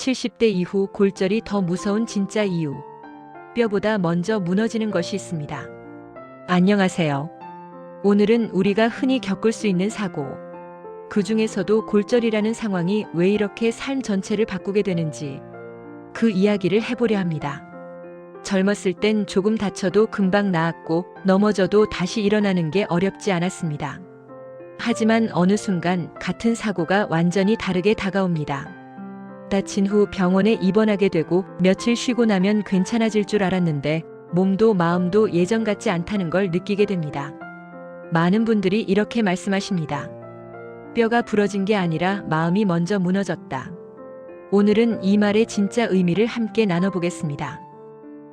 70대 이후 골절이 더 무서운 진짜 이유. 뼈보다 먼저 무너지는 것이 있습니다. 안녕하세요. 오늘은 우리가 흔히 겪을 수 있는 사고, 그 중에서도 골절이라는 상황이 왜 이렇게 삶 전체를 바꾸게 되는지 그 이야기를 해보려 합니다. 젊었을 땐 조금 다쳐도 금방 나았고 넘어져도 다시 일어나는 게 어렵지 않았습니다. 하지만 어느 순간 같은 사고가 완전히 다르게 다가옵니다. 다친 후 병원에 입원하게 되고 며칠 쉬고 나면 괜찮아질 줄 알았는데 몸도 마음도 예전 같지 않다는 걸 느끼게 됩니다. 많은 분들이 이렇게 말씀하십니다. 뼈가 부러진 게 아니라 마음이 먼저 무너졌다. 오늘은 이 말의 진짜 의미를 함께 나눠보겠습니다.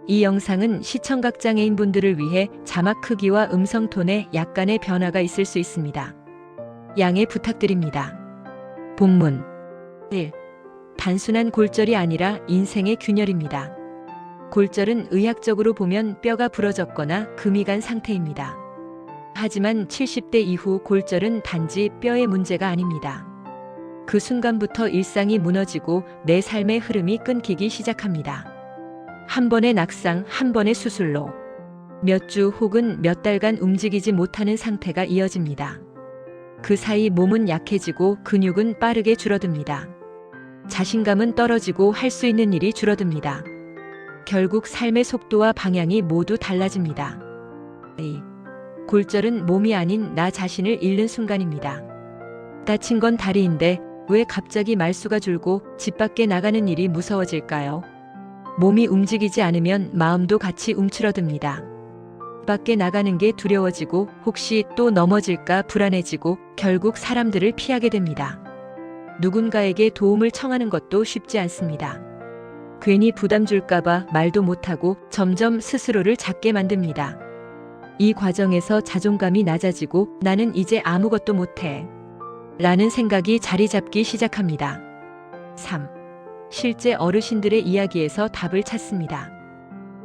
이 영상은 시청각 장애인 분들을 위해 자막 크기와 음성 톤에 약간의 변화가 있을 수 있습니다. 양해 부탁드립니다. 본문 1. 단순한 골절이 아니라 인생의 균열입니다. 골절은 의학적으로 보면 뼈가 부러졌거나 금이 간 상태입니다. 하지만 70대 이후 골절은 단지 뼈의 문제가 아닙니다. 그 순간부터 일상이 무너지고 내 삶의 흐름이 끊기기 시작합니다. 한 번의 낙상, 한 번의 수술로 몇 주 혹은 몇 달간 움직이지 못하는 상태가 이어집니다. 그 사이 몸은 약해지고 근육은 빠르게 줄어듭니다. 자신감은 떨어지고 할 수 있는 일이 줄어듭니다. 결국 삶의 속도와 방향이 모두 달라집니다. 2. 골절은 몸이 아닌 나 자신을 잃는 순간입니다. 다친 건 다리인데 왜 갑자기 말수가 줄고 집 밖에 나가는 일이 무서워질까요? 몸이 움직이지 않으면 마음도 같이 움츠러듭니다. 밖에 나가는 게 두려워지고 혹시 또 넘어질까 불안해지고 결국 사람들을 피하게 됩니다. 누군가에게 도움을 청하는 것도 쉽지 않습니다. 괜히 부담 줄까봐 말도 못하고 점점 스스로를 작게 만듭니다. 이 과정에서 자존감이 낮아지고 나는 이제 아무것도 못해 라는 생각이 자리 잡기 시작합니다. 3. 실제 어르신들의 이야기에서 답을 찾습니다.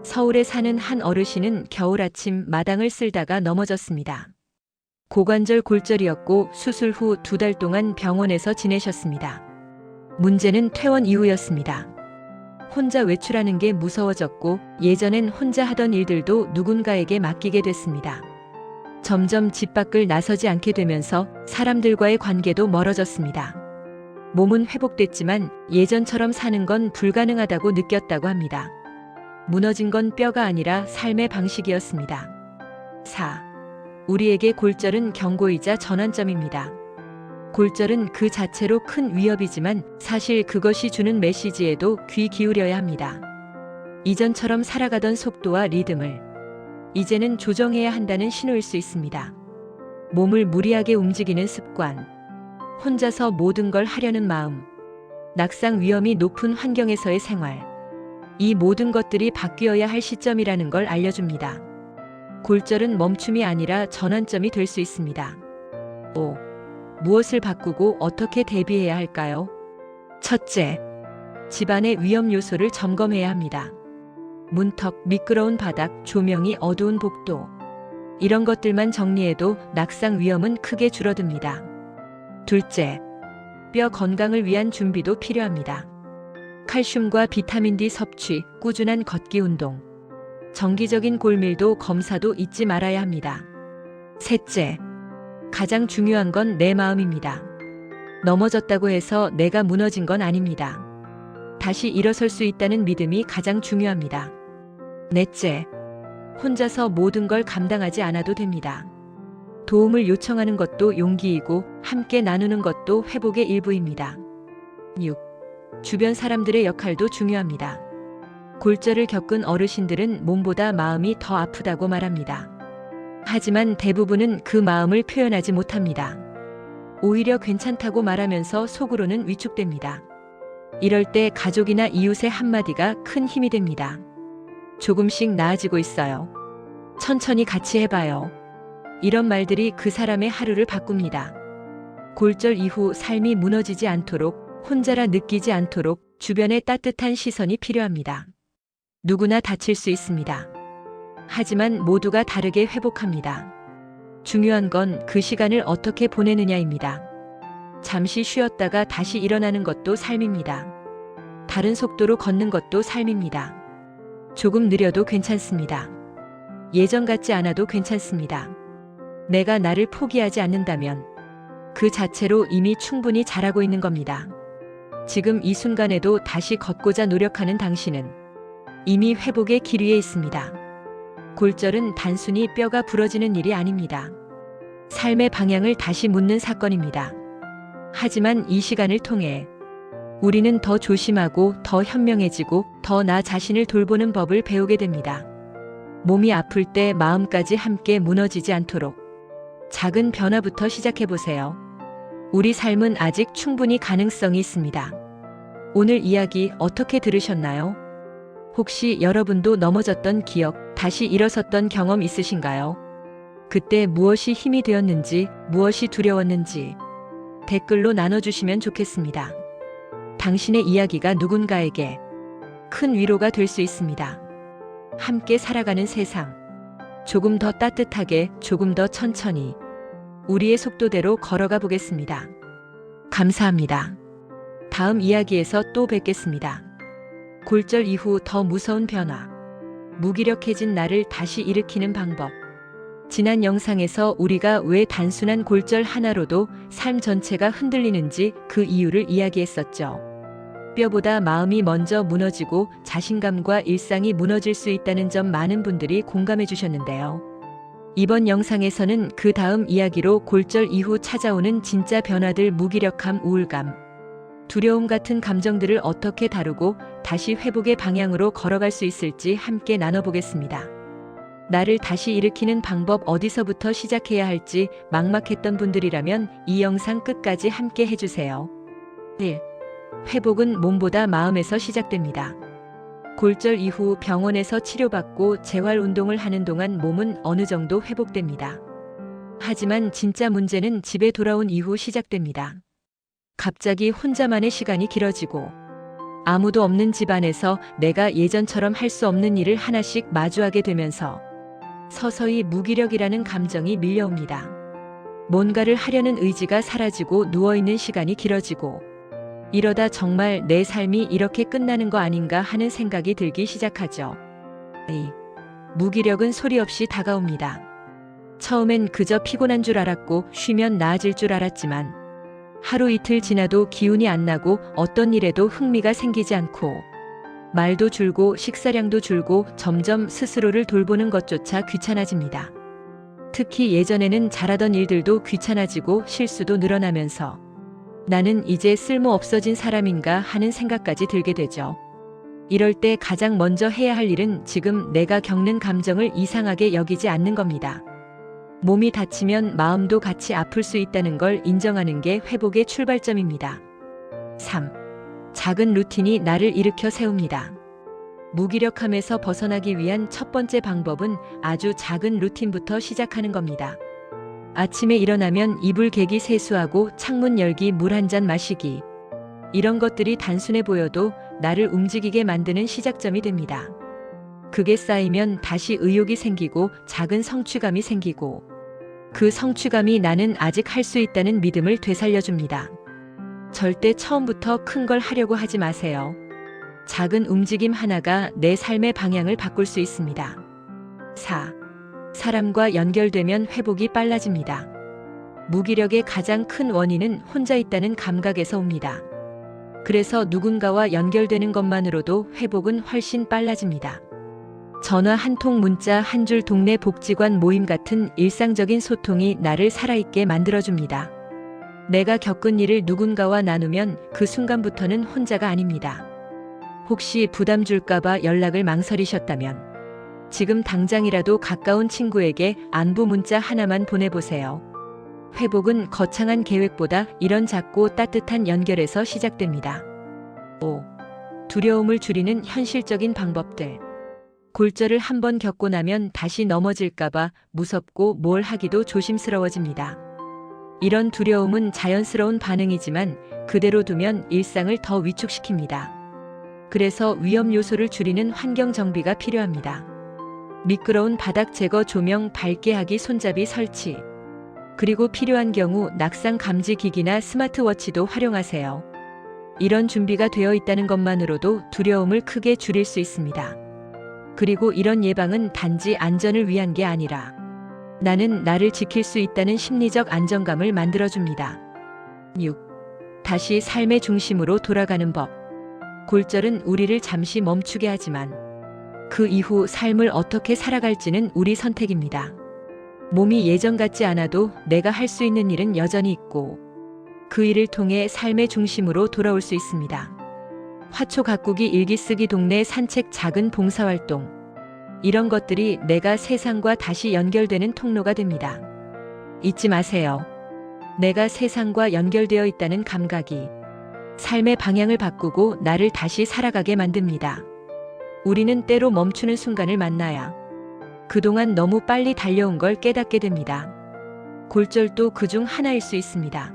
서울에 사는 한 어르신은 겨울 아침 마당을 쓸다가 넘어졌습니다. 고관절 골절이었고 수술 후 2달 동안 병원에서 지내셨습니다. 문제는 퇴원 이후였습니다. 혼자 외출하는 게 무서워졌고 예전엔 혼자 하던 일들도 누군가에게 맡기게 됐습니다. 점점 집 밖을 나서지 않게 되면서 사람들과의 관계도 멀어졌습니다. 몸은 회복됐지만 예전처럼 사는 건 불가능하다고 느꼈다고 합니다. 무너진 건 뼈가 아니라 삶의 방식이었습니다. 4. 우리에게 골절은 경고이자 전환점입니다. 골절은 그 자체로 큰 위협이지만 사실 그것이 주는 메시지에도 귀 기울여야 합니다. 이전처럼 살아가던 속도와 리듬을 이제는 조정해야 한다는 신호일 수 있습니다. 몸을 무리하게 움직이는 습관, 혼자서 모든 걸 하려는 마음, 낙상 위험이 높은 환경에서의 생활, 이 모든 것들이 바뀌어야 할 시점이라는 걸 알려줍니다. 골절은 멈춤이 아니라 전환점이 될 수 있습니다. 5. 무엇을 바꾸고 어떻게 대비해야 할까요? 첫째, 집안의 위험 요소를 점검해야 합니다. 문턱, 미끄러운 바닥, 조명이 어두운 복도. 이런 것들만 정리해도 낙상 위험은 크게 줄어듭니다. 둘째, 뼈 건강을 위한 준비도 필요합니다. 칼슘과 비타민 D 섭취, 꾸준한 걷기 운동, 정기적인 골밀도 검사도 잊지 말아야 합니다. 셋째, 가장 중요한 건 내 마음입니다. 넘어졌다고 해서 내가 무너진 건 아닙니다. 다시 일어설 수 있다는 믿음이 가장 중요합니다. 넷째, 혼자서 모든 걸 감당하지 않아도 됩니다. 도움을 요청하는 것도 용기이고 함께 나누는 것도 회복의 일부입니다. 6. 주변 사람들의 역할도 중요합니다. 골절을 겪은 어르신들은 몸보다 마음이 더 아프다고 말합니다. 하지만 대부분은 그 마음을 표현하지 못합니다. 오히려 괜찮다고 말하면서 속으로는 위축됩니다. 이럴 때 가족이나 이웃의 한마디가 큰 힘이 됩니다. 조금씩 나아지고 있어요. 천천히 같이 해봐요. 이런 말들이 그 사람의 하루를 바꿉니다. 골절 이후 삶이 무너지지 않도록, 혼자라 느끼지 않도록 주변의 따뜻한 시선이 필요합니다. 누구나 다칠 수 있습니다. 하지만 모두가 다르게 회복합니다. 중요한 건 그 시간을 어떻게 보내느냐입니다. 잠시 쉬었다가 다시 일어나는 것도 삶입니다. 다른 속도로 걷는 것도 삶입니다. 조금 느려도 괜찮습니다. 예전 같지 않아도 괜찮습니다. 내가 나를 포기하지 않는다면 그 자체로 이미 충분히 잘하고 있는 겁니다. 지금 이 순간에도 다시 걷고자 노력하는 당신은 이미 회복의 길 위에 있습니다. 골절은 단순히 뼈가 부러지는 일이 아닙니다. 삶의 방향을 다시 묻는 사건입니다. 하지만 이 시간을 통해 우리는 더 조심하고 더 현명해지고 더 나 자신을 돌보는 법을 배우게 됩니다. 몸이 아플 때 마음까지 함께 무너지지 않도록 작은 변화부터 시작해보세요. 우리 삶은 아직 충분히 가능성이 있습니다. 오늘 이야기 어떻게 들으셨나요? 혹시 여러분도 넘어졌던 기억, 다시 일어섰던 경험 있으신가요? 그때 무엇이 힘이 되었는지, 무엇이 두려웠는지 댓글로 나눠주시면 좋겠습니다. 당신의 이야기가 누군가에게 큰 위로가 될 수 있습니다. 함께 살아가는 세상. 조금 더 따뜻하게, 조금 더 천천히 우리의 속도대로 걸어가 보겠습니다. 감사합니다. 다음 이야기에서 또 뵙겠습니다. 골절 이후 더 무서운 변화. 무기력해진 나를 다시 일으키는 방법. 지난 영상에서 우리가 왜 단순한 골절 하나로도 삶 전체가 흔들리는지 그 이유를 이야기했었죠. 뼈보다 마음이 먼저 무너지고 자신감과 일상이 무너질 수 있다는 점 많은 분들이 공감해 주셨는데요. 이번 영상에서는 그 다음 이야기로 골절 이후 찾아오는 진짜 변화들, 무기력함, 우울감, 두려움 같은 감정들을 어떻게 다루고 다시 회복의 방향으로 걸어갈 수 있을지 함께 나눠보겠습니다. 나를 다시 일으키는 방법, 어디서부터 시작해야 할지 막막했던 분들이라면 이 영상 끝까지 함께 해주세요. 1. 회복은 몸보다 마음에서 시작됩니다. 골절 이후 병원에서 치료받고 재활 운동을 하는 동안 몸은 어느 정도 회복됩니다. 하지만 진짜 문제는 집에 돌아온 이후 시작됩니다. 갑자기 혼자만의 시간이 길어지고 아무도 없는 집안에서 내가 예전처럼 할 수 없는 일을 하나씩 마주하게 되면서 서서히 무기력이라는 감정이 밀려옵니다. 뭔가를 하려는 의지가 사라지고 누워있는 시간이 길어지고 이러다 정말 내 삶이 이렇게 끝나는 거 아닌가 하는 생각이 들기 시작하죠. 무기력은 소리 없이 다가옵니다. 처음엔 그저 피곤한 줄 알았고 쉬면 나아질 줄 알았지만 하루 이틀 지나도 기운이 안 나고 어떤 일에도 흥미가 생기지 않고 말도 줄고 식사량도 줄고 점점 스스로를 돌보는 것조차 귀찮아집니다. 특히 예전에는 잘하던 일들도 귀찮아지고 실수도 늘어나면서 나는 이제 쓸모 없어진 사람인가 하는 생각까지 들게 되죠. 이럴 때 가장 먼저 해야 할 일은 지금 내가 겪는 감정을 이상하게 여기지 않는 겁니다. 몸이 다치면 마음도 같이 아플 수 있다는 걸 인정하는 게 회복의 출발점입니다. 3. 작은 루틴이 나를 일으켜 세웁니다. 무기력함에서 벗어나기 위한 첫 번째 방법은 아주 작은 루틴부터 시작하는 겁니다. 아침에 일어나면 이불 개기, 세수하고 창문 열기, 물 한 잔 마시기. 이런 것들이 단순해 보여도 나를 움직이게 만드는 시작점이 됩니다. 그게 쌓이면 다시 의욕이 생기고 작은 성취감이 생기고 그 성취감이 나는 아직 할 수 있다는 믿음을 되살려줍니다. 절대 처음부터 큰 걸 하려고 하지 마세요. 작은 움직임 하나가 내 삶의 방향을 바꿀 수 있습니다. 4. 사람과 연결되면 회복이 빨라집니다. 무기력의 가장 큰 원인은 혼자 있다는 감각에서 옵니다. 그래서 누군가와 연결되는 것만으로도 회복은 훨씬 빨라집니다. 전화 한 통, 문자 한 줄, 동네 복지관 모임 같은 일상적인 소통이 나를 살아있게 만들어줍니다. 내가 겪은 일을 누군가와 나누면 그 순간부터는 혼자가 아닙니다. 혹시 부담 줄까봐 연락을 망설이셨다면 지금 당장이라도 가까운 친구에게 안부 문자 하나만 보내보세요. 회복은 거창한 계획보다 이런 작고 따뜻한 연결에서 시작됩니다. 5. 두려움을 줄이는 현실적인 방법들. 골절을 한번 겪고 나면 다시 넘어질까봐 무섭고 뭘 하기도 조심스러워집니다. 이런 두려움은 자연스러운 반응이지만 그대로 두면 일상을 더 위축시킵니다. 그래서 위험 요소를 줄이는 환경 정비가 필요합니다. 미끄러운 바닥 제거, 조명 밝게 하기, 손잡이 설치. 그리고 필요한 경우 낙상 감지 기기나 스마트워치도 활용하세요. 이런 준비가 되어 있다는 것만으로도 두려움을 크게 줄일 수 있습니다. 그리고 이런 예방은 단지 안전을 위한 게 아니라 나는 나를 지킬 수 있다는 심리적 안정감을 만들어줍니다. 6. 다시 삶의 중심으로 돌아가는 법. 골절은 우리를 잠시 멈추게 하지만 그 이후 삶을 어떻게 살아갈지는 우리 선택입니다. 몸이 예전 같지 않아도 내가 할 수 있는 일은 여전히 있고 그 일을 통해 삶의 중심으로 돌아올 수 있습니다. 화초 가꾸기, 일기 쓰기, 동네 산책, 작은 봉사활동. 이런 것들이 내가 세상과 다시 연결되는 통로가 됩니다. 잊지 마세요. 내가 세상과 연결되어 있다는 감각이 삶의 방향을 바꾸고 나를 다시 살아가게 만듭니다. 우리는 때로 멈추는 순간을 만나야 그동안 너무 빨리 달려온 걸 깨닫게 됩니다. 골절도 그중 하나일 수 있습니다.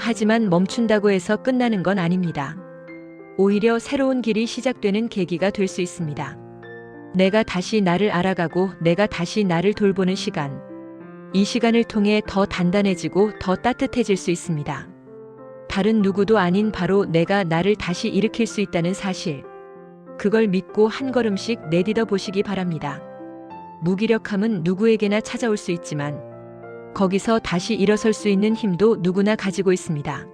하지만 멈춘다고 해서 끝나는 건 아닙니다. 오히려 새로운 길이 시작되는 계기가 될 수 있습니다. 내가 다시 나를 알아가고 내가 다시 나를 돌보는 시간. 이 시간을 통해 더 단단해지고 더 따뜻해질 수 있습니다. 다른 누구도 아닌 바로 내가 나를 다시 일으킬 수 있다는 사실. 그걸 믿고 한 걸음씩 내딛어 보시기 바랍니다. 무기력함은 누구에게나 찾아올 수 있지만 거기서 다시 일어설 수 있는 힘도 누구나 가지고 있습니다.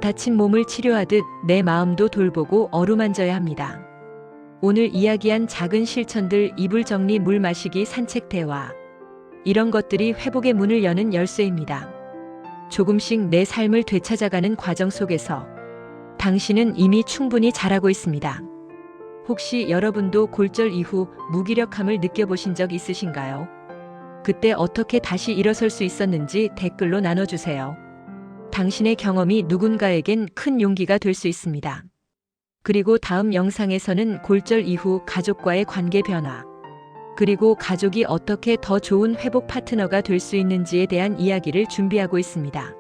다친 몸을 치료하듯 내 마음도 돌보고 어루만져야 합니다. 오늘 이야기한 작은 실천들, 이불 정리, 물 마시기, 산책, 대화. 이런 것들이 회복의 문을 여는 열쇠입니다. 조금씩 내 삶을 되찾아가는 과정 속에서 당신은 이미 충분히 잘하고 있습니다. 혹시 여러분도 골절 이후 무기력함을 느껴보신 적 있으신가요? 그때 어떻게 다시 일어설 수 있었는지 댓글로 나눠주세요. 당신의 경험이 누군가에겐 큰 용기가 될 수 있습니다. 그리고 다음 영상에서는 골절 이후 가족과의 관계 변화, 그리고 가족이 어떻게 더 좋은 회복 파트너가 될 수 있는지에 대한 이야기를 준비하고 있습니다.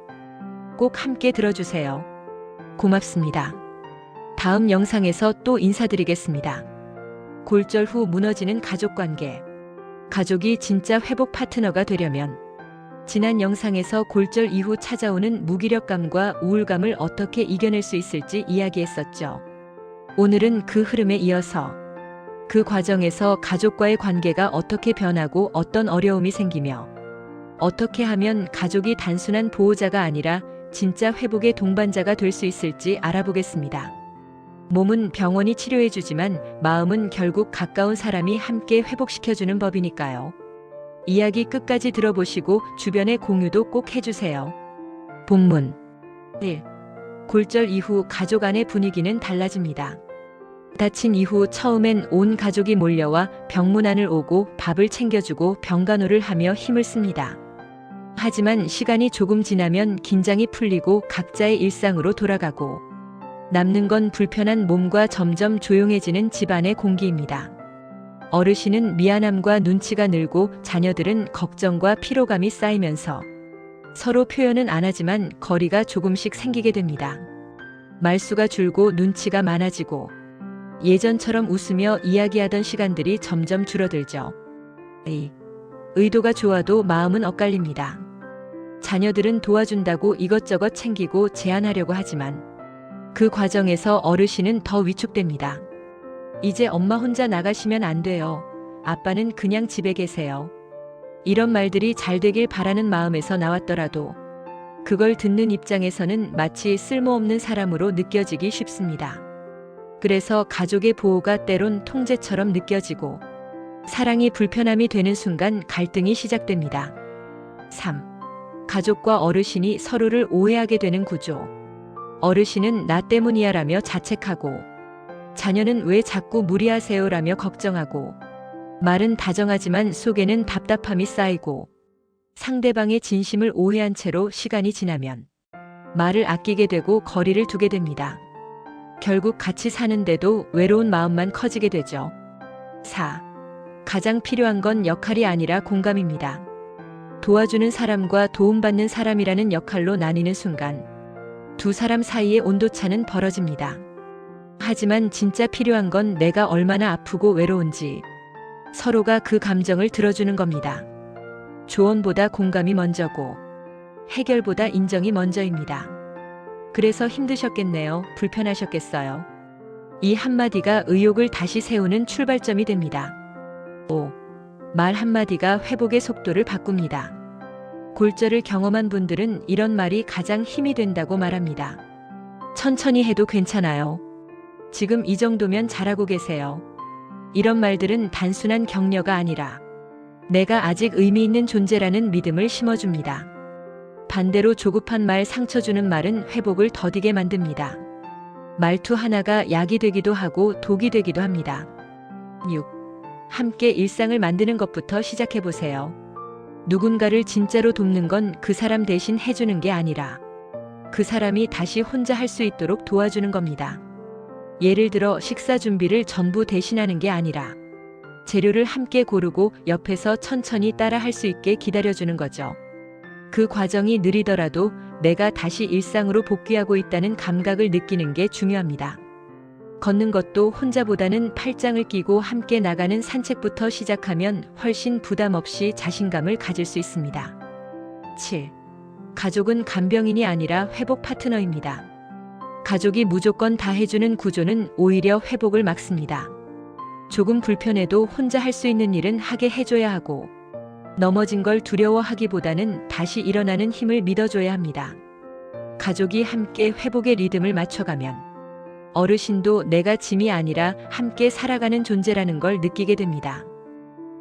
꼭 함께 들어주세요. 고맙습니다. 다음 영상에서 또 인사드리겠습니다. 골절 후 무너지는 가족관계. 가족이 진짜 회복 파트너가 되려면 지난 영상에서 골절 이후 찾아오는 무기력감과 우울감을 어떻게 이겨낼 수 있을지 이야기했었죠. 오늘은 그 흐름에 이어서 그 과정에서 가족과의 관계가 어떻게 변하고 어떤 어려움이 생기며 어떻게 하면 가족이 단순한 보호자가 아니라 진짜 회복의 동반자가 될 수 있을지 알아보겠습니다. 몸은 병원이 치료해주지만 마음은 결국 가까운 사람이 함께 회복시켜주는 법이니까요. 이야기 끝까지 들어보시고 주변에 공유도 꼭 해주세요. 본문 1. 골절 이후 가족 안의 분위기는 달라집니다. 다친 이후 처음엔 온 가족이 몰려와 병문안을 오고 밥을 챙겨주고 병간호를 하며 힘을 씁니다. 하지만 시간이 조금 지나면 긴장이 풀리고 각자의 일상으로 돌아가고 남는 건 불편한 몸과 점점 조용해지는 집안의 공기입니다. 어르신은 미안함과 눈치가 늘고 자녀들은 걱정과 피로감이 쌓이면서 서로 표현은 안 하지만 거리가 조금씩 생기게 됩니다. 말수가 줄고 눈치가 많아지고 예전처럼 웃으며 이야기하던 시간들이 점점 줄어들죠. 의도가 좋아도 마음은 엇갈립니다. 자녀들은 도와준다고 이것저것 챙기고 제안하려고 하지만 그 과정에서 어르신은 더 위축됩니다. 이제 엄마 혼자 나가시면 안 돼요. 아빠는 그냥 집에 계세요. 이런 말들이 잘 되길 바라는 마음에서 나왔더라도 그걸 듣는 입장에서는 마치 쓸모없는 사람으로 느껴지기 쉽습니다. 그래서 가족의 보호가 때론 통제처럼 느껴지고 사랑이 불편함이 되는 순간 갈등이 시작됩니다. 3. 가족과 어르신이 서로를 오해하게 되는 구조. 어르신은 나 때문이야 라며 자책하고 자녀는 왜 자꾸 무리하세요 라며 걱정하고 말은 다정하지만 속에는 답답함이 쌓이고 상대방의 진심을 오해한 채로 시간이 지나면 말을 아끼게 되고 거리를 두게 됩니다. 결국 같이 사는데도 외로운 마음만 커지게 되죠. 4. 가장 필요한 건 역할이 아니라 공감입니다. 도와주는 사람과 도움받는 사람이라는 역할로 나뉘는 순간 두 사람 사이의 온도차는 벌어집니다. 하지만 진짜 필요한 건 내가 얼마나 아프고 외로운지 서로가 그 감정을 들어주는 겁니다. 조언보다 공감이 먼저고 해결보다 인정이 먼저입니다. 그래서 힘드셨겠네요. 불편하셨겠어요. 이 한마디가 의욕을 다시 세우는 출발점이 됩니다. 5. 말 한마디가 회복의 속도를 바꿉니다. 골절을 경험한 분들은 이런 말이 가장 힘이 된다고 말합니다. 천천히 해도 괜찮아요. 지금 이 정도면 잘하고 계세요. 이런 말들은 단순한 격려가 아니라 내가 아직 의미 있는 존재라는 믿음을 심어줍니다. 반대로 조급한 말, 상처 주는 말은 회복을 더디게 만듭니다. 말투 하나가 약이 되기도 하고 독이 되기도 합니다. 6. 함께 일상을 만드는 것부터 시작해보세요. 누군가를 진짜로 돕는 건 그 사람 대신 해주는 게 아니라 그 사람이 다시 혼자 할 수 있도록 도와주는 겁니다. 예를 들어 식사 준비를 전부 대신하는 게 아니라 재료를 함께 고르고 옆에서 천천히 따라 할 수 있게 기다려주는 거죠. 그 과정이 느리더라도 내가 다시 일상으로 복귀하고 있다는 감각을 느끼는 게 중요합니다. 걷는 것도 혼자보다는 팔짱을 끼고 함께 나가는 산책부터 시작하면 훨씬 부담 없이 자신감을 가질 수 있습니다. 7. 가족은 간병인이 아니라 회복 파트너입니다. 가족이 무조건 다 해주는 구조는 오히려 회복을 막습니다. 조금 불편해도 혼자 할 수 있는 일은 하게 해줘야 하고 넘어진 걸 두려워하기보다는 다시 일어나는 힘을 믿어줘야 합니다. 가족이 함께 회복의 리듬을 맞춰가면 어르신도 내가 짐이 아니라 함께 살아가는 존재라는 걸 느끼게 됩니다.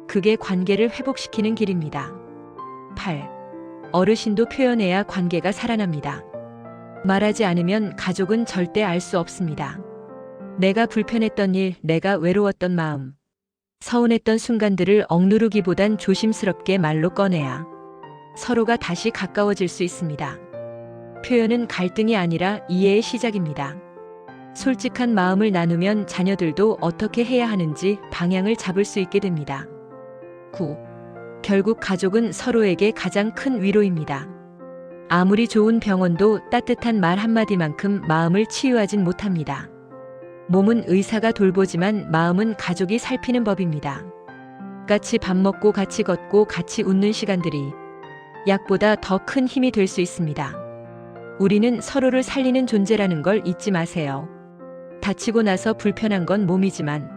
그게 관계를 회복시키는 길입니다. 8. 어르신도 표현해야 관계가 살아납니다. 말하지 않으면 가족은 절대 알 수 없습니다. 내가 불편했던 일, 내가 외로웠던 마음, 서운했던 순간들을 억누르기보단 조심스럽게 말로 꺼내야 서로가 다시 가까워질 수 있습니다. 표현은 갈등이 아니라 이해의 시작입니다. 솔직한 마음을 나누면 자녀들도 어떻게 해야 하는지 방향을 잡을 수 있게 됩니다. 9. 결국 가족은 서로에게 가장 큰 위로입니다. 아무리 좋은 병원도 따뜻한 말 한마디만큼 마음을 치유하진 못합니다. 몸은 의사가 돌보지만 마음은 가족이 살피는 법입니다. 같이 밥 먹고 같이 걷고 같이 웃는 시간들이 약보다 더 큰 힘이 될 수 있습니다. 우리는 서로를 살리는 존재라는 걸 잊지 마세요. 다치고 나서 불편한 건 몸이지만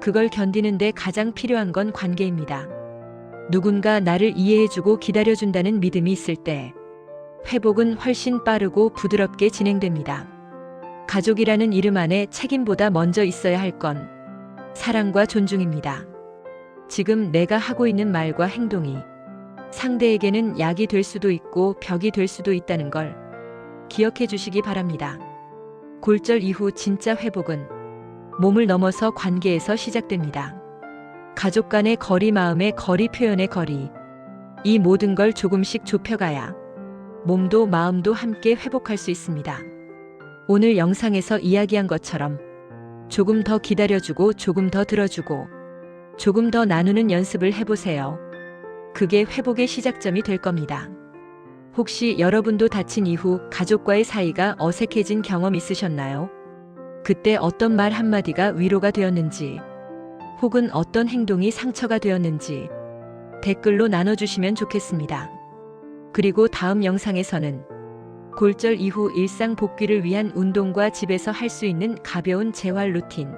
그걸 견디는데 가장 필요한 건 관계입니다. 누군가 나를 이해해주고 기다려준다는 믿음이 있을 때 회복은 훨씬 빠르고 부드럽게 진행됩니다. 가족이라는 이름 안에 책임보다 먼저 있어야 할 건 사랑과 존중입니다. 지금 내가 하고 있는 말과 행동이 상대에게는 약이 될 수도 있고 벽이 될 수도 있다는 걸 기억해 주시기 바랍니다. 골절 이후 진짜 회복은 몸을 넘어서 관계에서 시작됩니다. 가족 간의 거리, 마음의 거리, 표현의 거리, 이 모든 걸 조금씩 좁혀가야 몸도 마음도 함께 회복할 수 있습니다. 오늘 영상에서 이야기한 것처럼 조금 더 기다려주고 조금 더 들어주고 조금 더 나누는 연습을 해보세요. 그게 회복의 시작점이 될 겁니다. 혹시 여러분도 다친 이후 가족과의 사이가 어색해진 경험 있으셨나요? 그때 어떤 말 한마디가 위로가 되었는지 혹은 어떤 행동이 상처가 되었는지 댓글로 나눠주시면 좋겠습니다. 그리고 다음 영상에서는 골절 이후 일상 복귀를 위한 운동과 집에서 할 수 있는 가벼운 재활 루틴,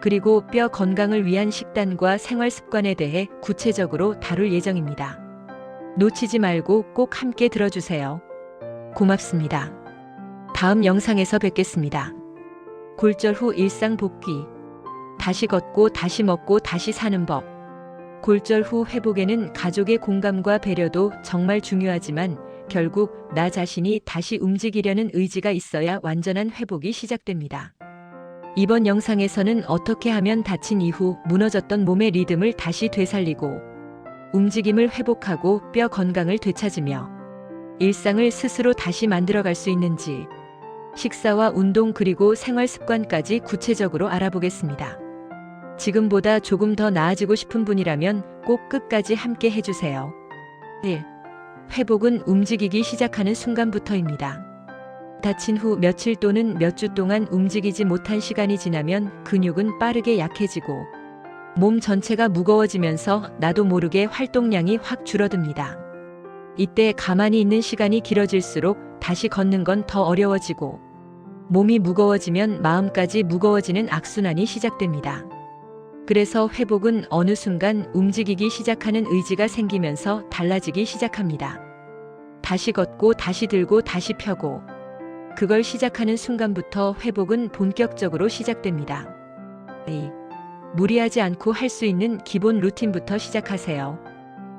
그리고 뼈 건강을 위한 식단과 생활 습관에 대해 구체적으로 다룰 예정입니다. 놓치지 말고 꼭 함께 들어주세요. 고맙습니다. 다음 영상에서 뵙겠습니다. 골절 후 일상 복귀. 다시 걷고 다시 먹고 다시 사는 법. 골절 후 회복에는 가족의 공감과 배려도 정말 중요하지만 결국 나 자신이 다시 움직이려는 의지가 있어야 완전한 회복이 시작됩니다. 이번 영상에서는 어떻게 하면 다친 이후 무너졌던 몸의 리듬을 다시 되살리고 움직임을 회복하고 뼈 건강을 되찾으며 일상을 스스로 다시 만들어갈 수 있는지, 식사와 운동 그리고 생활 습관까지 구체적으로 알아보겠습니다. 지금보다 조금 더 나아지고 싶은 분이라면 꼭 끝까지 함께 해주세요. 1. 회복은 움직이기 시작하는 순간부터입니다. 다친 후 며칠 또는 몇 주 동안 움직이지 못한 시간이 지나면 근육은 빠르게 약해지고 몸 전체가 무거워지면서 나도 모르게 활동량이 확 줄어듭니다. 이때 가만히 있는 시간이 길어질수록 다시 걷는 건 더 어려워지고 몸이 무거워지면 마음까지 무거워지는 악순환이 시작됩니다. 그래서 회복은 어느 순간 움직이기 시작하는 의지가 생기면서 달라지기 시작합니다. 다시 걷고 다시 들고 다시 펴고 그걸 시작하는 순간부터 회복은 본격적으로 시작됩니다. 무리하지 않고 할 수 있는 기본 루틴부터 시작하세요.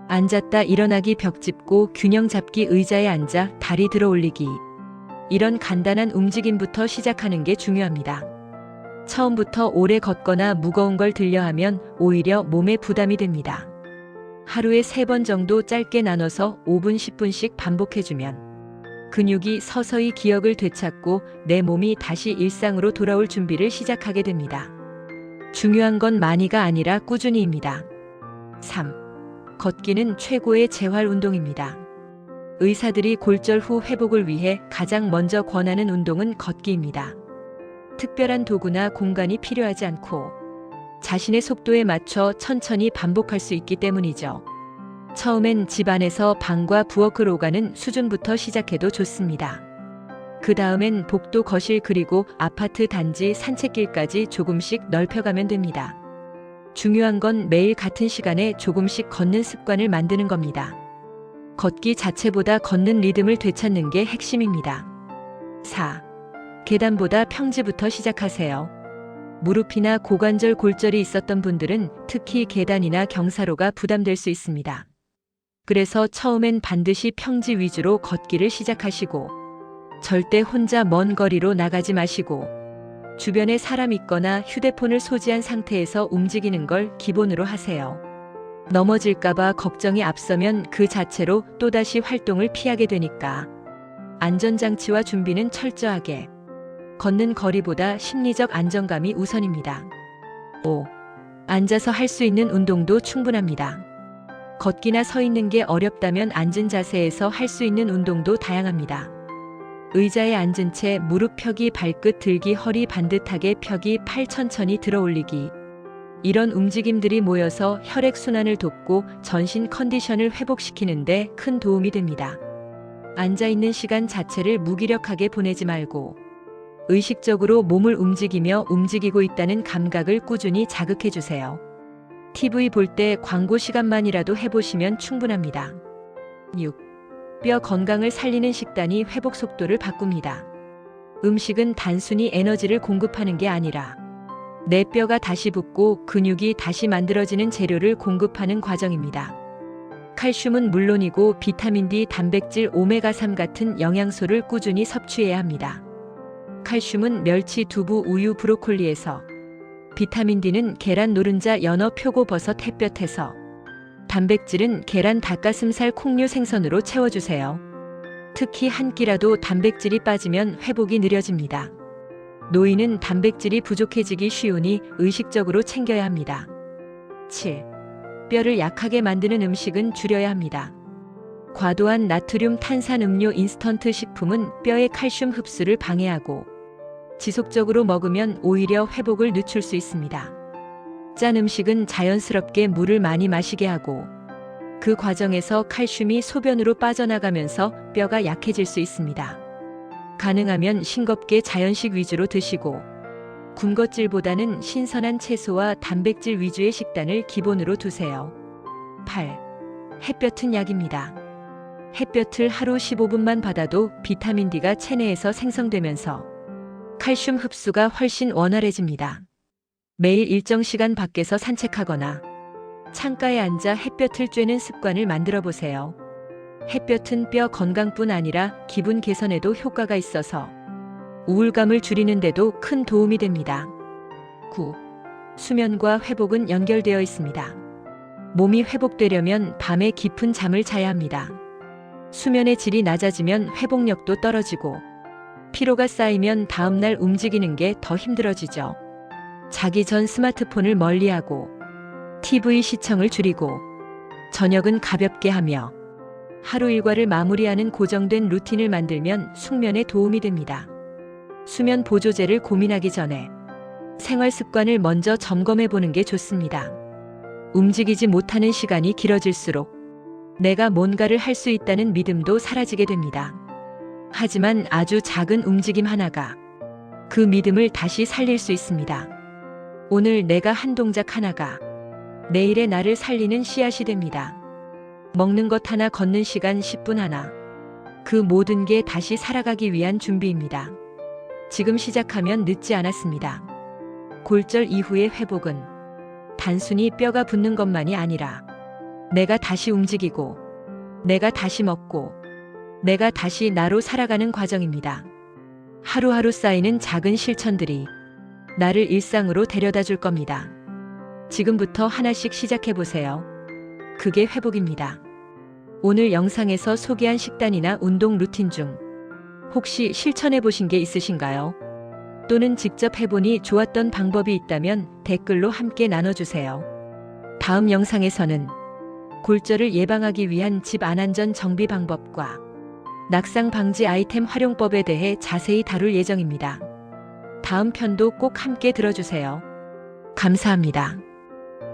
앉았다 일어나기, 벽 짚고 균형 잡기, 의자에 앉아 다리 들어 올리기. 이런 간단한 움직임부터 시작하는 게 중요합니다. 처음부터 오래 걷거나 무거운 걸 들려 하면 오히려 몸에 부담이 됩니다. 하루에 3번 정도 짧게 나눠서 5분, 10분씩 반복해주면 근육이 서서히 기억을 되찾고 내 몸이 다시 일상으로 돌아올 준비를 시작하게 됩니다. 중요한 건 많이가 아니라 꾸준히입니다. 3. 걷기는 최고의 재활 운동입니다. 의사들이 골절 후 회복을 위해 가장 먼저 권하는 운동은 걷기입니다. 특별한 도구나 공간이 필요하지 않고 자신의 속도에 맞춰 천천히 반복할 수 있기 때문이죠. 처음엔 집 안에서 방과 부엌을 오가는 수준부터 시작해도 좋습니다. 그 다음엔 복도, 거실, 그리고 아파트 단지 산책길까지 조금씩 넓혀가면 됩니다. 중요한 건 매일 같은 시간에 조금씩 걷는 습관을 만드는 겁니다. 걷기 자체보다 걷는 리듬을 되찾는 게 핵심입니다. 4. 계단보다 평지부터 시작하세요. 무릎이나 고관절 골절이 있었던 분들은 특히 계단이나 경사로가 부담될 수 있습니다. 그래서 처음엔 반드시 평지 위주로 걷기를 시작하시고 절대 혼자 먼 거리로 나가지 마시고 주변에 사람 있거나 휴대폰을 소지한 상태에서 움직이는 걸 기본으로 하세요. 넘어질까봐 걱정이 앞서면 그 자체로 또다시 활동을 피하게 되니까 안전장치와 준비는 철저하게. 걷는 거리보다 심리적 안정감이 우선입니다. 5. 앉아서 할 수 있는 운동도 충분합니다. 걷기나 서 있는 게 어렵다면 앉은 자세에서 할 수 있는 운동도 다양합니다. 의자에 앉은 채 무릎 펴기, 발끝 들기, 허리 반듯하게 펴기, 팔 천천히 들어 올리기. 이런 움직임들이 모여서 혈액순환을 돕고 전신 컨디션을 회복시키는 데 큰 도움이 됩니다. 앉아있는 시간 자체를 무기력하게 보내지 말고 의식적으로 몸을 움직이며 움직이고 있다는 감각을 꾸준히 자극해주세요. TV 볼 때 광고 시간만이라도 해보시면 충분합니다. 6. 뼈 건강을 살리는 식단이 회복 속도를 바꿉니다. 음식은 단순히 에너지를 공급하는 게 아니라 내 뼈가 다시 붙고 근육이 다시 만들어지는 재료를 공급하는 과정입니다. 칼슘은 물론이고 비타민 D, 단백질, 오메가3 같은 영양소를 꾸준히 섭취해야 합니다. 칼슘은 멸치, 두부, 우유, 브로콜리에서, 비타민 D는 계란, 노른자, 연어, 표고버섯, 햇볕에서, 단백질은 계란, 닭가슴살, 콩류, 생선으로 채워주세요. 특히 한 끼라도 단백질이 빠지면 회복이 느려집니다. 노인은 단백질이 부족해지기 쉬우니 의식적으로 챙겨야 합니다. 7. 뼈를 약하게 만드는 음식은 줄여야 합니다. 과도한 나트륨, 탄산 음료, 인스턴트 식품은 뼈의 칼슘 흡수를 방해하고 지속적으로 먹으면 오히려 회복을 늦출 수 있습니다. 짠 음식은 자연스럽게 물을 많이 마시게 하고 그 과정에서 칼슘이 소변으로 빠져나가면서 뼈가 약해질 수 있습니다. 가능하면 싱겁게 자연식 위주로 드시고 군것질보다는 신선한 채소와 단백질 위주의 식단을 기본으로 두세요. 8. 햇볕은 약입니다. 햇볕을 하루 15분만 받아도 비타민 D가 체내에서 생성되면서 칼슘 흡수가 훨씬 원활해집니다. 매일 일정 시간 밖에서 산책하거나 창가에 앉아 햇볕을 쬐는 습관을 만들어 보세요. 햇볕은 뼈 건강뿐 아니라 기분 개선에도 효과가 있어서 우울감을 줄이는 데도 큰 도움이 됩니다. 9. 수면과 회복은 연결되어 있습니다. 몸이 회복되려면 밤에 깊은 잠을 자야 합니다. 수면의 질이 낮아지면 회복력도 떨어지고 피로가 쌓이면 다음날 움직이는 게 더 힘들어지죠. 자기 전 스마트폰을 멀리하고 TV 시청을 줄이고 저녁은 가볍게 하며 하루 일과를 마무리하는 고정된 루틴을 만들면 숙면에 도움이 됩니다. 수면 보조제를 고민하기 전에 생활 습관을 먼저 점검해 보는 게 좋습니다. 움직이지 못하는 시간이 길어질수록 내가 뭔가를 할 수 있다는 믿음도 사라지게 됩니다. 하지만 아주 작은 움직임 하나가 그 믿음을 다시 살릴 수 있습니다. 오늘 내가 한 동작 하나가 내일의 나를 살리는 씨앗이 됩니다. 먹는 것 하나, 걷는 시간 10분 하나. 그 모든 게 다시 살아가기 위한 준비입니다. 지금 시작하면 늦지 않았습니다. 골절 이후의 회복은 단순히 뼈가 붙는 것만이 아니라 내가 다시 움직이고 내가 다시 먹고 내가 다시 나로 살아가는 과정입니다. 하루하루 쌓이는 작은 실천들이 나를 일상으로 데려다 줄 겁니다. 지금부터 하나씩 시작해 보세요. 그게 회복입니다. 오늘 영상에서 소개한 식단이나 운동 루틴 중 혹시 실천해 보신 게 있으신가요? 또는 직접 해보니 좋았던 방법이 있다면 댓글로 함께 나눠주세요. 다음 영상에서는 골절을 예방하기 위한 집 안안전 정비 방법과 낙상 방지 아이템 활용법에 대해 자세히 다룰 예정입니다. 다음 편도 꼭 함께 들어주세요. 감사합니다.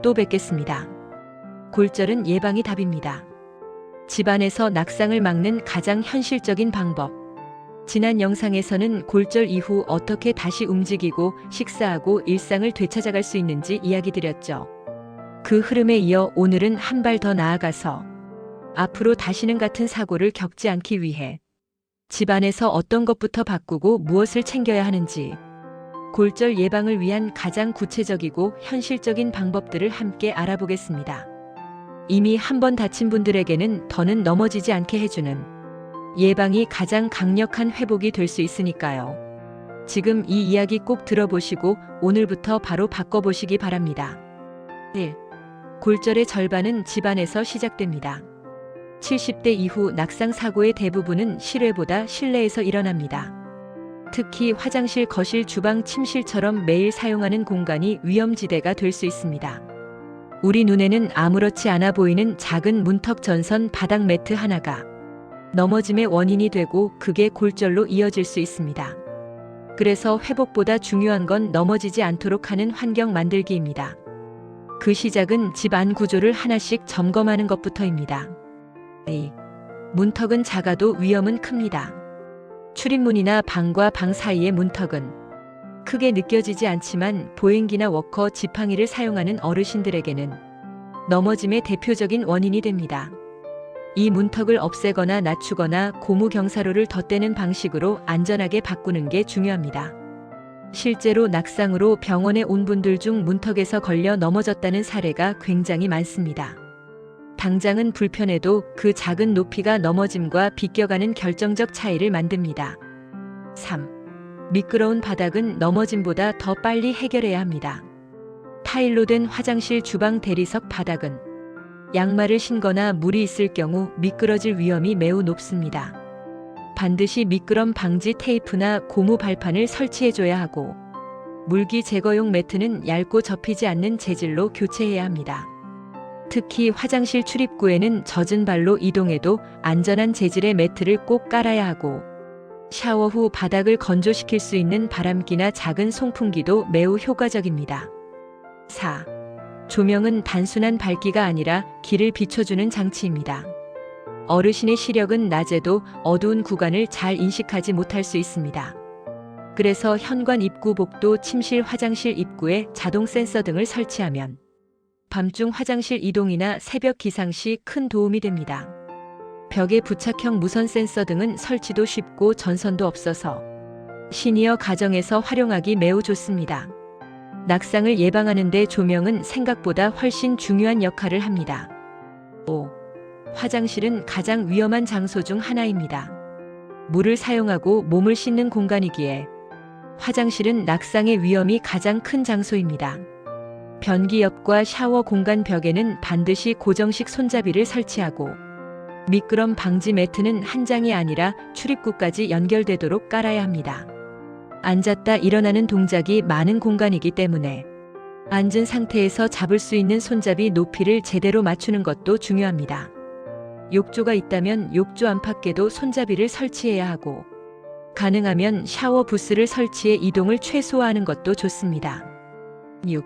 또 뵙겠습니다. 골절은 예방이 답입니다. 집안에서 낙상을 막는 가장 현실적인 방법. 지난 영상에서는 골절 이후 어떻게 다시 움직이고 식사하고 일상을 되찾아갈 수 있는지 이야기 드렸죠. 그 흐름에 이어 오늘은 한 발 더 나아가서 앞으로 다시는 같은 사고를 겪지 않기 위해 집안에서 어떤 것부터 바꾸고 무엇을 챙겨야 하는지 골절 예방을 위한 가장 구체적이고 현실적인 방법들을 함께 알아보겠습니다. 이미 한 번 다친 분들에게는 더는 넘어지지 않게 해주는 예방이 가장 강력한 회복이 될 수 있으니까요. 지금 이 이야기 꼭 들어보시고 오늘부터 바로 바꿔보시기 바랍니다. 1. 골절의 절반은 집안에서 시작됩니다. 70대 이후 낙상 사고의 대부분은 실외보다 실내에서 일어납니다. 특히 화장실, 거실, 주방, 침실처럼 매일 사용하는 공간이 위험지대가 될 수 있습니다. 우리 눈에는 아무렇지 않아 보이는 작은 문턱, 전선, 바닥 매트 하나가 넘어짐의 원인이 되고 그게 골절로 이어질 수 있습니다. 그래서 회복보다 중요한 건 넘어지지 않도록 하는 환경 만들기입니다. 그 시작은 집 안 구조를 하나씩 점검하는 것부터입니다. A. 문턱은 작아도 위험은 큽니다. 출입문이나 방과 방 사이의 문턱은 크게 느껴지지 않지만 보행기나 워커, 지팡이를 사용하는 어르신들에게는 넘어짐의 대표적인 원인이 됩니다. 이 문턱을 없애거나 낮추거나 고무 경사로를 덧대는 방식으로 안전하게 바꾸는 게 중요합니다. 실제로 낙상으로 병원에 온 분들 중 문턱에서 걸려 넘어졌다는 사례가 굉장히 많습니다. 당장은 불편해도 그 작은 높이가 넘어짐과 비껴가는 결정적 차이를 만듭니다. 3. 미끄러운 바닥은 넘어짐보다 더 빨리 해결해야 합니다. 타일로 된 화장실, 주방, 대리석 바닥은 양말을 신거나 물이 있을 경우 미끄러질 위험이 매우 높습니다. 반드시 미끄럼 방지 테이프나 고무 발판을 설치해줘야 하고 물기 제거용 매트는 얇고 접히지 않는 재질로 교체해야 합니다. 특히 화장실 출입구에는 젖은 발로 이동해도 안전한 재질의 매트를 꼭 깔아야 하고 샤워 후 바닥을 건조시킬 수 있는 바람기나 작은 송풍기도 매우 효과적입니다. 4. 조명은 단순한 밝기가 아니라 길을 비춰주는 장치입니다. 어르신의 시력은 낮에도 어두운 구간을 잘 인식하지 못할 수 있습니다. 그래서 현관 입구, 복도, 침실, 화장실 입구에 자동 센서 등을 설치하면 밤중 화장실 이동이나 새벽 기상 시 큰 도움이 됩니다. 벽에 부착형 무선 센서 등은 설치도 쉽고 전선도 없어서 시니어 가정에서 활용하기 매우 좋습니다. 낙상을 예방하는 데 조명은 생각보다 훨씬 중요한 역할을 합니다. 5. 화장실은 가장 위험한 장소 중 하나입니다. 물을 사용하고 몸을 씻는 공간이기에 화장실은 낙상의 위험이 가장 큰 장소입니다. 변기 옆과 샤워 공간 벽에는 반드시 고정식 손잡이를 설치하고 미끄럼 방지 매트는 한 장이 아니라 출입구까지 연결되도록 깔아야 합니다. 앉았다 일어나는 동작이 많은 공간이기 때문에 앉은 상태에서 잡을 수 있는 손잡이 높이를 제대로 맞추는 것도 중요합니다. 욕조가 있다면 욕조 안팎에도 손잡이를 설치해야 하고 가능하면 샤워 부스를 설치해 이동을 최소화하는 것도 좋습니다. 6.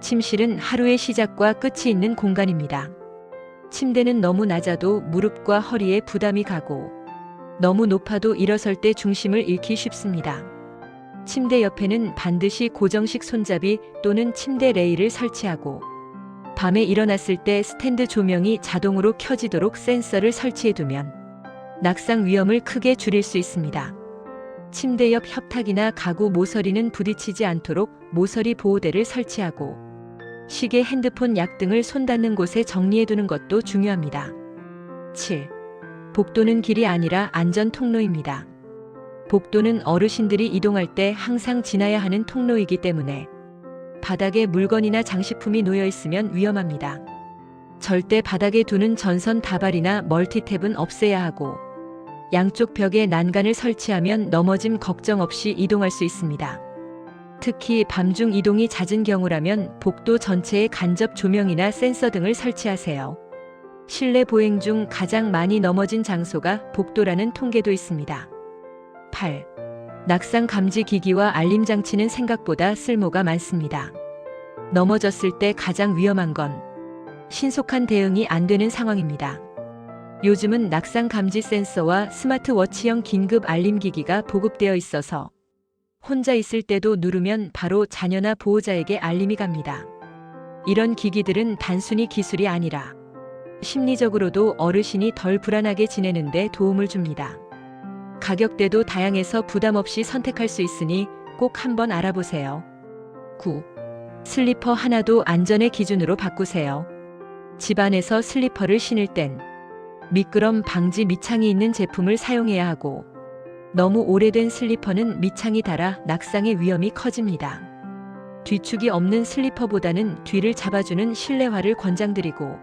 침실은 하루의 시작과 끝이 있는 공간입니다. 침대는 너무 낮아도 무릎과 허리에 부담이 가고 너무 높아도 일어설 때 중심을 잃기 쉽습니다. 침대 옆에는 반드시 고정식 손잡이 또는 침대 레일을 설치하고 밤에 일어났을 때 스탠드 조명이 자동으로 켜지도록 센서를 설치해두면 낙상 위험을 크게 줄일 수 있습니다. 침대 옆 협탁이나 가구 모서리는 부딪히지 않도록 모서리 보호대를 설치하고 시계, 핸드폰, 약 등을 손 닿는 곳에 정리해두는 것도 중요합니다. 7. 복도는 길이 아니라 안전 통로입니다. 복도는 어르신들이 이동할 때 항상 지나야 하는 통로이기 때문에 바닥에 물건이나 장식품이 놓여 있으면 위험합니다. 절대 바닥에 두는 전선 다발이나 멀티탭은 없애야 하고 양쪽 벽에 난간을 설치하면 넘어짐 걱정 없이 이동할 수 있습니다. 특히 밤중 이동이 잦은 경우라면 복도 전체에 간접 조명이나 센서 등을 설치하세요. 실내 보행 중 가장 많이 넘어진 장소가 복도라는 통계도 있습니다. 8. 낙상 감지 기기와 알림 장치는 생각보다 쓸모가 많습니다. 넘어졌을 때 가장 위험한 건 신속한 대응이 안 되는 상황입니다. 요즘은 낙상 감지 센서와 스마트워치형 긴급 알림 기기가 보급되어 있어서 혼자 있을 때도 누르면 바로 자녀나 보호자에게 알림이 갑니다. 이런 기기들은 단순히 기술이 아니라 심리적으로도 어르신이 덜 불안하게 지내는 데 도움을 줍니다. 가격대도 다양해서 부담 없이 선택할 수 있으니 꼭 한번 알아보세요. 9. 슬리퍼 하나도 안전의 기준으로 바꾸세요. 집안에서 슬리퍼를 신을 땐 미끄럼 방지 밑창이 있는 제품을 사용해야 하고 너무 오래된 슬리퍼는 밑창이 닳아 낙상의 위험이 커집니다. 뒤축이 없는 슬리퍼보다는 뒤를 잡아주는 실내화를 권장드리고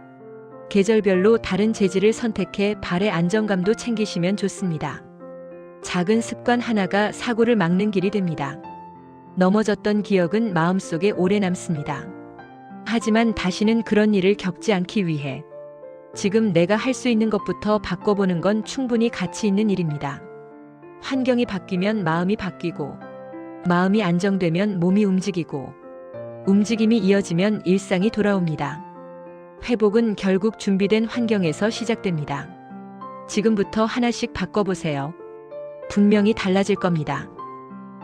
계절별로 다른 재질을 선택해 발의 안정감도 챙기시면 좋습니다. 작은 습관 하나가 사고를 막는 길이 됩니다. 넘어졌던 기억은 마음속에 오래 남습니다. 하지만 다시는 그런 일을 겪지 않기 위해 지금 내가 할 수 있는 것부터 바꿔보는 건 충분히 가치 있는 일입니다. 환경이 바뀌면 마음이 바뀌고, 마음이 안정되면 몸이 움직이고, 움직임이 이어지면 일상이 돌아옵니다. 회복은 결국 준비된 환경에서 시작됩니다. 지금부터 하나씩 바꿔보세요. 분명히 달라질 겁니다.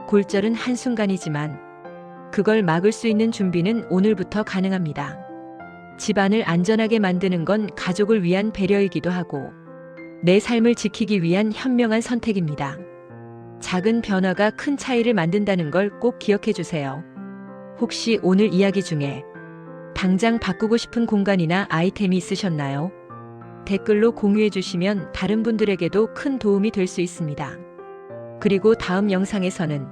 골절은 한순간이지만 그걸 막을 수 있는 준비는 오늘부터 가능합니다. 집안을 안전하게 만드는 건 가족을 위한 배려이기도 하고 내 삶을 지키기 위한 현명한 선택입니다. 작은 변화가 큰 차이를 만든다는 걸 꼭 기억해 주세요. 혹시 오늘 이야기 중에 당장 바꾸고 싶은 공간이나 아이템이 있으셨나요? 댓글로 공유해 주시면 다른 분들에게도 큰 도움이 될 수 있습니다. 그리고 다음 영상에서는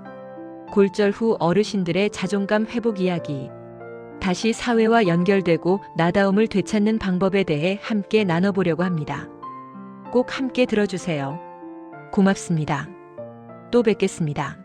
골절 후 어르신들의 자존감 회복 이야기, 다시 사회와 연결되고 나다움을 되찾는 방법에 대해 함께 나눠보려고 합니다. 꼭 함께 들어주세요. 고맙습니다. 또 뵙겠습니다.